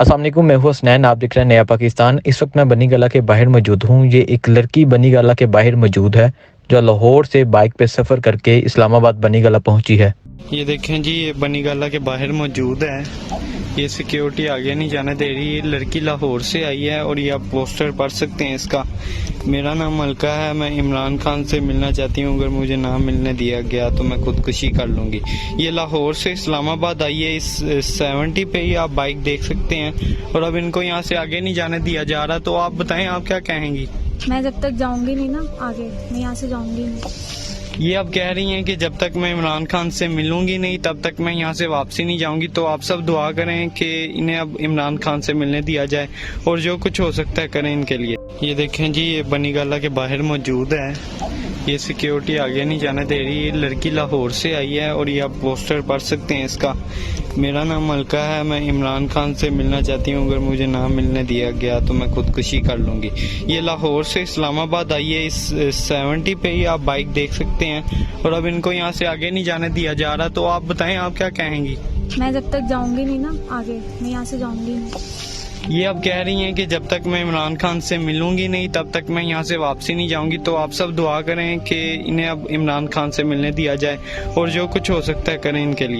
अस्सलाम वालेकुम, मैं हूँ हसनैन। आप देख रहे हैं नया पाकिस्तान। इस वक्त मैं बनी गाला के बाहर मौजूद हूँ। ये एक लड़की बनी गाला के बाहर मौजूद है जो लाहौर से बाइक पे सफ़र करके इस्लामाबाद बनी गाला पहुंची है। ये देखें जी, ये बनी गाला के बाहर मौजूद है। ये सिक्योरिटी आगे नहीं जाने दे रही। ये लड़की लाहौर से आई है और ये आप पोस्टर पढ़ सकते हैं इसका। मेरा नाम मलका है, मैं इमरान खान से मिलना चाहती हूँ। अगर मुझे ना मिलने दिया गया तो मैं खुदकुशी कर लूँगी। ये लाहौर से इस्लामाबाद आई है। इस 70 पे ही आप बाइक देख सकते हैं और अब इनको यहाँ से आगे नहीं जाने दिया जा रहा। तो आप बताएं, आप क्या कहेंगी? मैं जब तक जाऊंगी नहीं ना आगे, मैं यहाँ से जाऊंगी नहीं। ये अब कह रही हैं कि जब तक मैं इमरान खान से मिलूंगी नहीं तब तक मैं यहाँ से वापसी नहीं जाऊंगी। तो आप सब दुआ करें कि इन्हें अब इमरान खान से मिलने दिया जाए और जो कुछ हो सकता है करें इनके लिए। ये देखें जी, ये बनी गाला के बाहर मौजूद है। ये सिक्योरिटी आगे नहीं जाने दे रही। ये लड़की लाहौर से आई है और ये आप पोस्टर पढ़ सकते हैं इसका। मेरा नाम मलका है, मैं इमरान खान से मिलना चाहती हूँ। अगर मुझे ना मिलने दिया गया तो मैं खुदकुशी कर लूँगी। ये लाहौर से इस्लामाबाद आई है। इस 70 पे ही आप बाइक देख सकते हैं और अब इनको यहाँ से आगे नहीं जाने दिया जा रहा। तो आप बताएं, आप क्या कहेंगी? मैं जब तक जाऊंगी नहीं ना आगे, मैं यहाँ से जाऊंगी नहीं। ये अब कह रही हैं कि जब तक मैं इमरान खान से मिलूंगी नहीं तब तक मैं यहाँ से वापसी नहीं जाऊंगी। तो आप सब दुआ करें कि इन्हें अब इमरान खान से मिलने दिया जाए और जो कुछ हो सकता है करें इनके लिए।